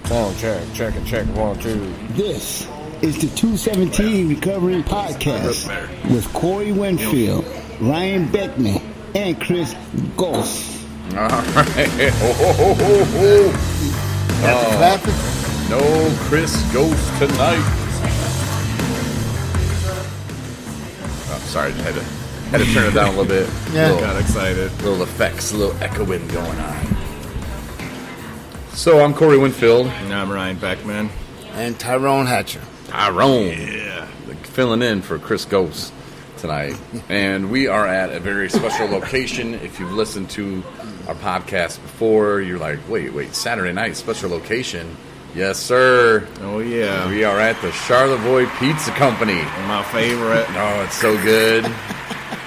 Sound check, check, 1, 2. This is the 217 Recovery Podcast with Corey Winfield, Ryan Beckman, and Chris Goss. All right. Clapping? No Chris Ghost tonight. Oh, sorry, I had to turn it down a little bit. Yeah. Got excited. Little effects, a little echoing going on. So I'm Corey Winfield. And I'm Ryan Beckman. And Tyrone Hatcher. Tyrone. Yeah. Filling in for Chris Ghost tonight. And we are at a very special location. If you've listened to our podcast before, you're like, wait, Saturday night, special location. Yes, sir. Oh, yeah. We are at the Charlevoix Pizza Company. My favorite. Oh, it's so good.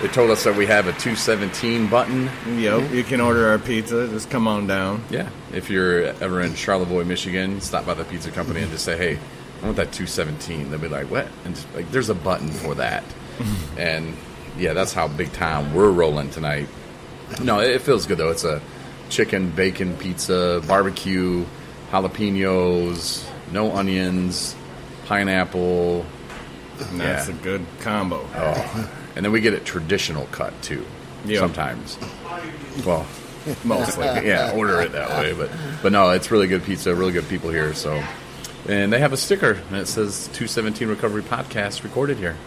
They told us that we have a 217 button. Yep, you can order our pizza. Just come on down. Yeah. If you're ever in Charlevoix, Michigan, stop by the pizza company and just say, hey, I want that 217. They'll be like, what? And just, like, there's a button for that. And, yeah, that's how big time we're rolling tonight. No, it feels good, though. It's a chicken, bacon pizza, barbecue, jalapenos, no onions, pineapple. And that's a good combo. Oh. And then we get it traditional cut, too, sometimes. Well, mostly. Yeah, order it that way. But no, it's really good pizza, really good people here. So, and they have a sticker, and it says 217 Recovery Podcast recorded here.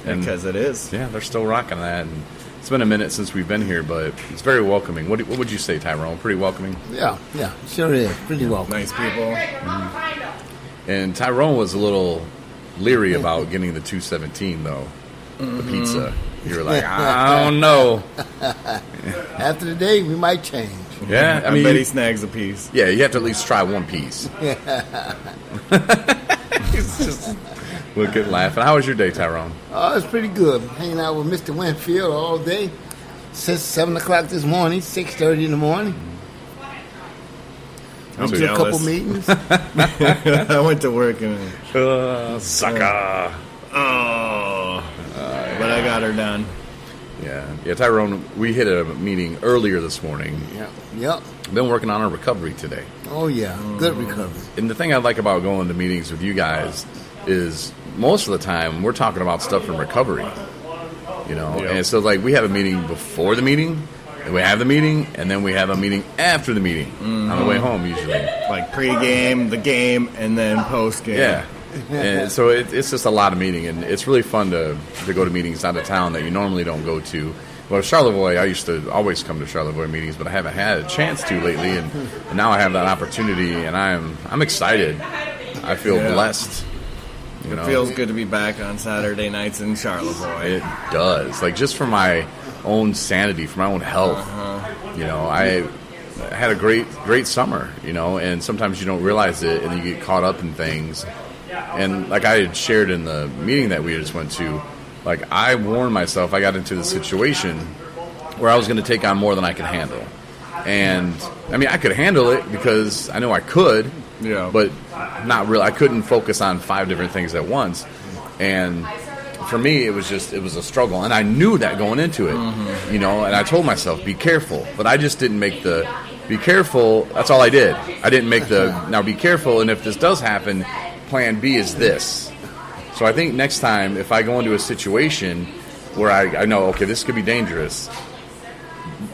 And because it is. Yeah, they're still rocking that. And it's been a minute since we've been here, but it's very welcoming. What would you say, Tyrone? Pretty welcoming? Yeah, sure is. Pretty welcoming. Nice people. Mm-hmm. And Tyrone was a little leery about getting the 217, though. The pizza. You were like, I don't know. After the day, we might change. Yeah, I bet he snags a piece. Yeah, you have to at least try one piece. He's just looking, laughing. How was your day, Tyrone? Oh, it's pretty good. Hanging out with Mr. Winfield all day since 7 o'clock this morning, 6:30 in the morning. I'm went to a couple meetings. I went to work and sucker. But I got her done. Yeah, Tyrone, we hit a meeting earlier this morning. Yep. Been working on our recovery today. Oh, yeah. Good recovery. And the thing I like about going to meetings with you guys is most of the time we're talking about stuff in recovery. You know? Yep. And so, like, we have a meeting before the meeting, and we have the meeting, and then we have a meeting after the meeting on the way home, usually. Like pre-game, the game, and then post-game. Yeah. And so it's just a lot of meeting, and it's really fun to go to meetings out of town that you normally don't go to. Well, Charlevoix, I used to always come to Charlevoix meetings, but I haven't had a chance to lately, and now I have that opportunity, and I'm excited. I feel blessed. It feels good to be back on Saturday nights in Charlevoix. It does. Like, just for my own sanity, for my own health. You know, I had a great summer, you know, and sometimes you don't realize it, and you get caught up in things. And like I had shared in the meeting that we just went to, like, I warned myself, I got into the situation where I was going to take on more than I could handle. And, I mean, I could handle it because I know I could, but not really. I couldn't focus on 5 different things at once. And for me, it was a struggle. And I knew that going into it, you know, and I told myself, be careful. But I just didn't make the be careful. That's all I did. I didn't make the now be careful. And if this does happen, plan B is this. So I think next time, if I go into a situation where I know, okay, this could be dangerous,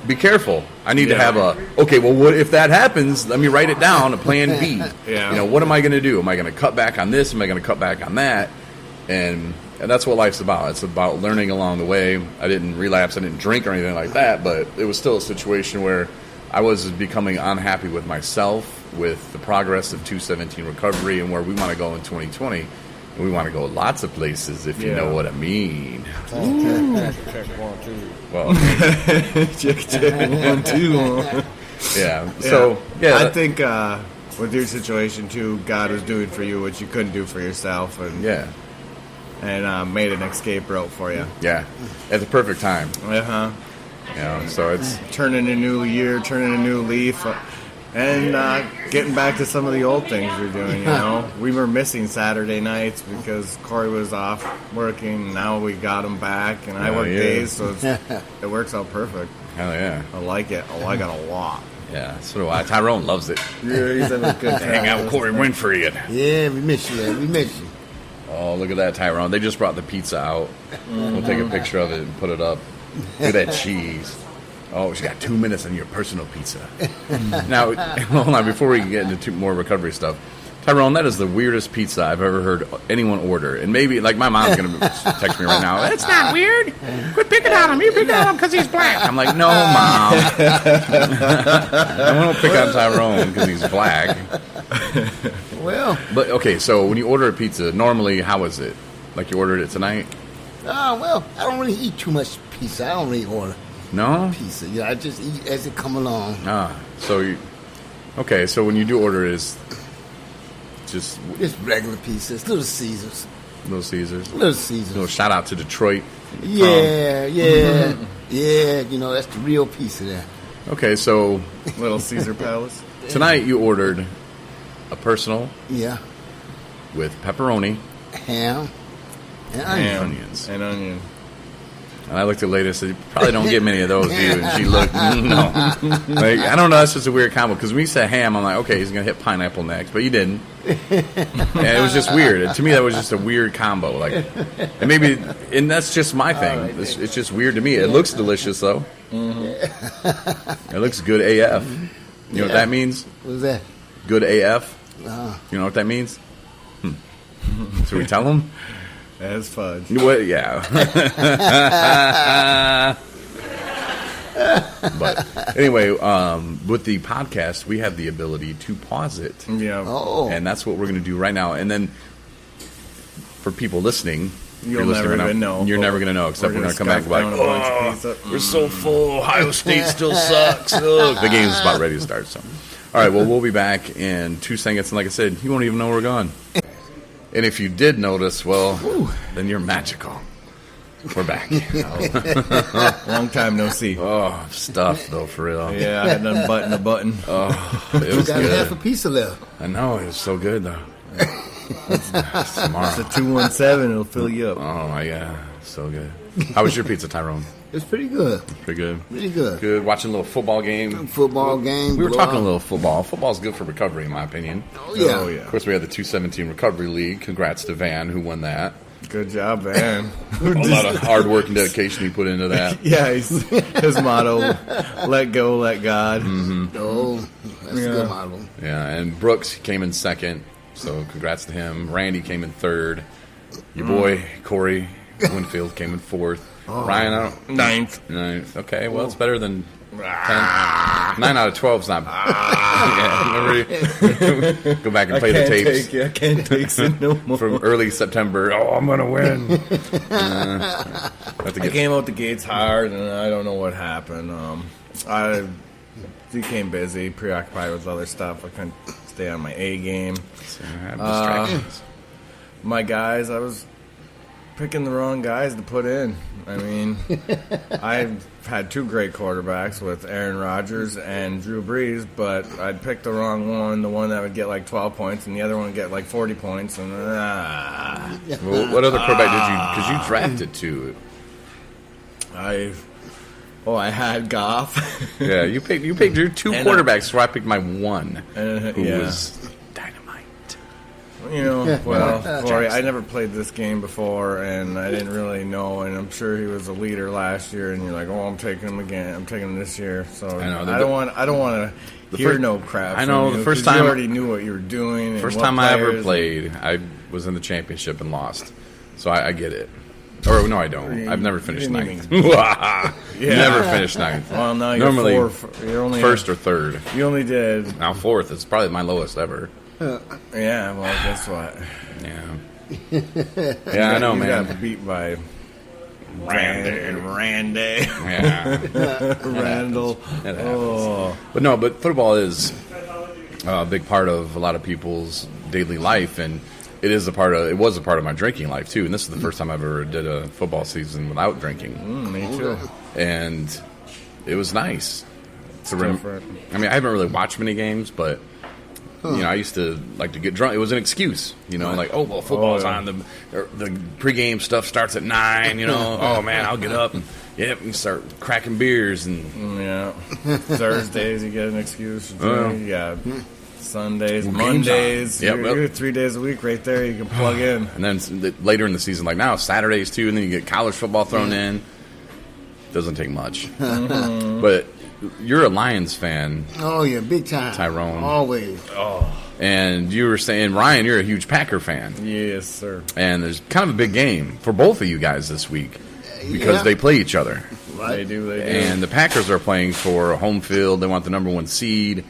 be careful. I need to have what if that happens? Let me write it down, a plan B. You know, what am I going to do? Am I going to cut back on this? Am I going to cut back on that? And that's what life's about. It's about learning along the way. I didn't relapse. I didn't drink or anything like that, but it was still a situation where I was becoming unhappy with myself, with the progress of 217 recovery and where we want to go in 2020. And we want to go lots of places, if you know what I mean. Check 1, 2. Well, check 1, 2. Yeah. So, I think with your situation too, God was doing for you what you couldn't do for yourself, and made an escape route for you. Yeah, at the perfect time. You know, so it's turning a new year, turning a new leaf, and getting back to some of the old things you're doing. You know, we were missing Saturday nights because Corey was off working. Now we got him back, and I work days, so it works out perfect. Hell yeah, I like it. I like it a lot. Yeah, so do I. Tyrone loves it. Yeah, he's having a good time. Hang out with Corey Winfrey. Yeah, we miss you, man. We miss you. Oh, look at that, Tyrone. They just brought the pizza out. We'll take a picture of it and put it up. Look at that cheese. Oh, she got 2 minutes on your personal pizza. Now, hold on, before we get into more recovery stuff, Tyrone, that is the weirdest pizza I've ever heard anyone order. And maybe, like, my mom's going to text me right now. That's not weird. Quit picking on him. You pick on him because he's black. I'm like, no, Mom. I won't pick on Tyrone because he's black. Well. But, okay, so when you order a pizza, normally, how is it? Like you ordered it tonight? Well, I don't really eat too much pizza. I don't really order No? pizza. Yeah, I just eat as it come along. So when you do order, it's just Just regular pizzas, Little Caesars. Little Caesars. Little Caesars. Little shout out to Detroit. Yeah. Yeah, that's the real pizza there. Okay, so Little Caesar Palace. tonight you ordered a personal Yeah. with pepperoni Ham and Ham onions. and onion. And I looked at Lady and said, you probably don't get many of those, do you? And she looked, no. Like, I don't know, that's just a weird combo. Because when you said ham, I'm like, okay, he's going to hit pineapple next. But you didn't. And it was just weird. To me, that was just a weird combo. Like, and that's just my thing. It's just weird to me. It looks delicious, though. It looks good AF. You know what that means? What's that? Good AF. You know what that means? Should we tell them? That's fudge. What? Yeah. But anyway, with the podcast, we have the ability to pause it. Yeah. Oh. And that's what we're going to do right now. And then for people listening, You'll never even know. You're never going to know, except we're going to come back and be like, down a bunch of pizza. we're so full. Ohio State still sucks. Ugh. The game's about ready to start. So, all right, well, we'll be back in 2 seconds. And like I said, you won't even know we're gone. And if you did notice, well, then you're magical. We're back. Long time no see. Oh, stuff, though, for real. Yeah, I had done button a button. Oh, it You was got good. half a pizza left. I know, it was so good, though. It's tomorrow. It's a 217. It'll fill you up. Oh, my God. So good. How was your pizza, Tyrone? It's pretty good. Pretty good. Really good. Good. Watching a little football game. Football game. We were blowout. talking a little football. Football's good for recovery, in my opinion. Oh, yeah. Oh, yeah. Of course, we had the 217 Recovery League. Congrats to Van, who won that. Good job, Van. A lot of hard work and dedication he put into that. Yeah, his motto, let go, let God. Oh, that's a good model. Yeah, and Brooks came in second, so congrats to him. Randy came in third. Your boy, Corey Winfield, came in fourth. Ryan, I don't... Ninth. Okay, well, it's better than 10. 9 out of 12 is not... Yeah, remember, go back and play the tapes. I can't take it no more. From early September. Oh, I'm going to win. I came out the gates hard, and I don't know what happened. I became busy, preoccupied with other stuff. I couldn't stay on my A game. Distractions. My guys, I was picking the wrong guys to put in. I mean, I've had 2 great quarterbacks with Aaron Rodgers and Drew Brees, but I'd picked the wrong one, the one that would get like 12 points, and the other one would get like 40 points. And Well, what other quarterback did you... Because you drafted 2. I had Goff. Yeah, you picked your 2 And, quarterbacks, so I picked my 1, who yeah. was dynamite. You know, well, Corey, I never played this game before, and I didn't really know, and I'm sure he was a leader last year, and you're like, oh, I'm taking him again. I'm taking him this year. So I don't want to hear no crap. I know, from you, the first 'cause time... you already knew what you were doing. First and what time I ever players played, I was in the championship and lost. So I get it. Or, no, I don't. I've never finished You 9th. Yeah. Never finished 9th. Well, now you're Normally, you're only first or third. You only did. Now 4th is probably my lowest ever. Yeah, well, guess what? Yeah. Yeah, I know, you man. got beat by Randy. Yeah. Randall. It happens. Oh. But football is a big part of a lot of people's daily life, and it was a part of my drinking life too. And this is the first time I ever did a football season without drinking. Me too. And it was nice. Different. I mean, I haven't really watched many games, but you know, I used to like to get drunk. It was an excuse, you know, like, football's on. The pregame stuff starts at 9. You know, oh man, I'll get up. And Yep, we can start cracking beers and Yeah. Thursdays, you get an excuse to drink. Yeah. Sundays, Well, Mondays. Yep, You're 3 days a week right there. You can plug in. And then later in the season, like now, Saturdays too, and then you get college football thrown in. Doesn't take much. But you're a Lions fan. Oh, yeah, big time. Tyrone. Always. And you were saying, Ryan, you're a huge Packer fan. Yes, sir. And there's kind of a big game for both of you guys this week because they play each other. Right. They do. And the Packers are playing for home field. They want the number 1 seed.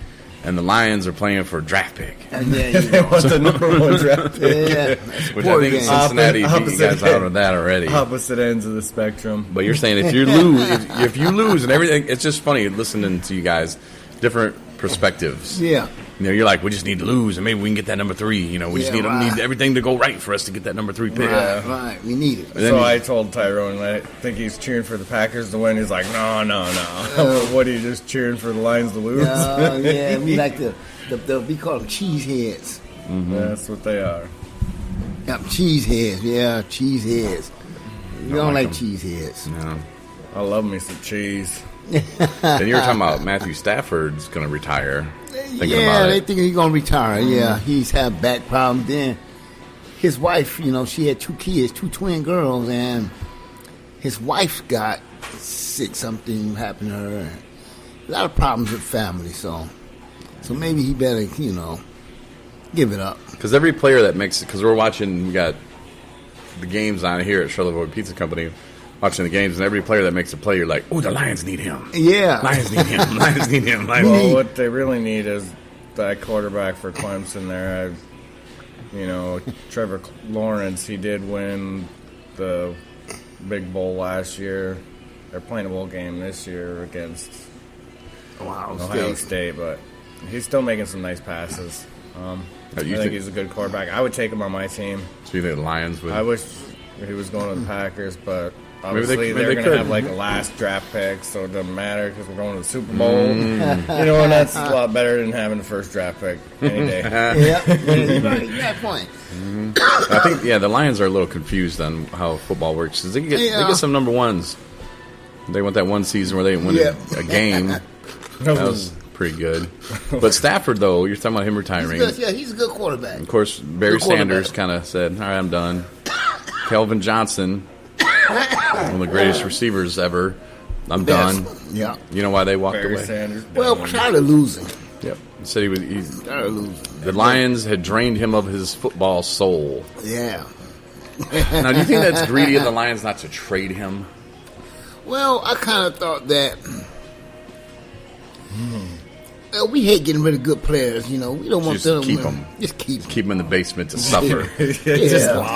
And the Lions are playing for a draft pick. And they want the number 1 draft pick. Yeah. Which I think Cincinnati beat you guys out of that already. Opposite ends of the spectrum. But you're saying if you lose, if you lose and everything, it's just funny listening to you guys, different perspectives. Yeah. You know, you're like, we just need to lose, and maybe we can get that number 3. You know, we just need everything to go right for us to get that number 3 pick. Right. We need it. So I told Tyrone, I think he's cheering for the Packers to win. He's like, no. What, are you just cheering for the Lions to lose? Yeah, we like we call them cheese heads. Mm-hmm. That's what they are. Yep, cheese heads. Yeah, cheese heads. We don't like cheese heads. No. I love me some cheese. Then you were talking about Matthew Stafford's going to retire. They think he's going to retire. Yeah, he's had back problems. Then his wife, she had 2 kids, 2 twin girls, and his wife got sick. Something happened to her. A lot of problems with family, so maybe he better, give it up. Because every player that makes it, because we got the games on here at Charlevoix Pizza Company, watching the games, and every player that makes a play, you're like, oh, the Lions need him. Yeah. Lions need him. Lions need him. Well, what they really need is that quarterback for Clemson there. Trevor Lawrence, he did win the Big Bowl last year. They're playing a bowl game this year against Ohio State, but he's still making some nice passes. I think he's a good quarterback. I would take him on my team. So you think the Lions would? I wish he was going to the Packers, but obviously they're going to have like a last draft pick, so it doesn't matter because we're going to the Super Bowl. And that's a lot better than having the first draft pick any day. You got a point. I think, the Lions are a little confused on how football works. They get some number 1s. They went that one season where they didn't win a game. That was pretty good. But Stafford, though, you're talking about him retiring. He's a good quarterback. Of course, Barry Sanders kind of said, all right, I'm done. Calvin Johnson, one of the greatest receivers ever, I'm done. Yeah. You know why they walked Barry away? Sanders. Well, trying to losing. Yep. He said the Lions had drained him of his football soul. Yeah. Now, do you think that's greedy of the Lions not to trade him? Well, I kind of thought that we hate getting rid of good players. We don't want Just them keep to them. Just keep them. Keep them in the basement to suffer. Just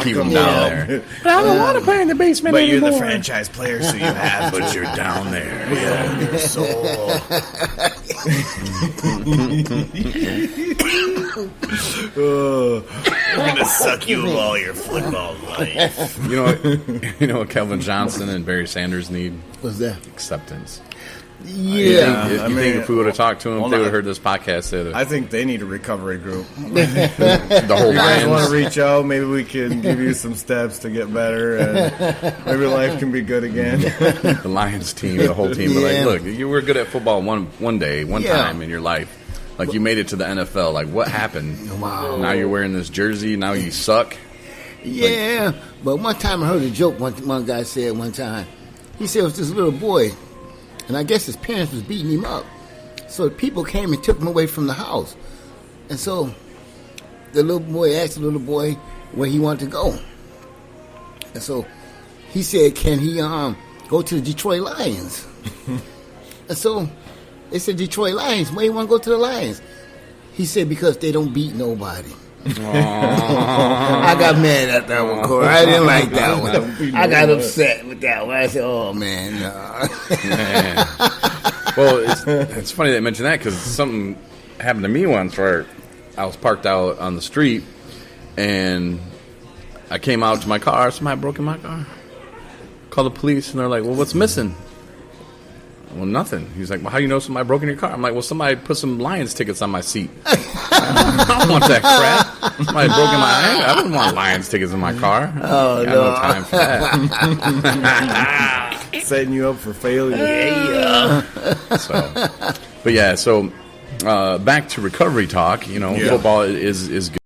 Keep them down there. But I don't want to play in the basement But anymore. you're the franchise player, so you have But you're down there. your soul. We're gonna suck you of all your football life. You know what Calvin Johnson and Barry Sanders need? What's that? Acceptance. Yeah. You think if we would have talked to them, if they would have heard this podcast, say I think they need a recovery group. the whole You guys want Lions. to reach out? Maybe we can give you some steps to get better, and maybe life can be good again. The Lions team, the whole team, are like, look, you were good at football one day, one time in your life. Like, you made it to the NFL. Like, what happened? Wow. Now you're wearing this jersey. Now you suck. Yeah. But one time I heard a joke one guy said one time. He said it was this little boy, and I guess his parents was beating him up. So people came and took him away from the house. And so the little boy asked the little boy where he wanted to go. And so he said, can he go to the Detroit Lions? And so they said, Detroit Lions, why you want to go to the Lions? He said, because they don't beat nobody. I got mad at that one, Corey. I didn't like that one. I got upset with that one. I said, oh, man. Man. Well, it's funny that you mentioned that because something happened to me once where I was parked out on the street and I came out to my car. Somebody broke in my car. Called the police and they're like, well, what's missing? Well, nothing. He's like, well, how do you know somebody broke in your car? I'm like, well, somebody put some Lions tickets on my seat. I don't want that crap. Somebody broke in I wouldn't want Lions tickets in my car. Oh, I got no time for that. setting you up for failure. So, but yeah, so back to recovery talk. You know, Yeah. football is good.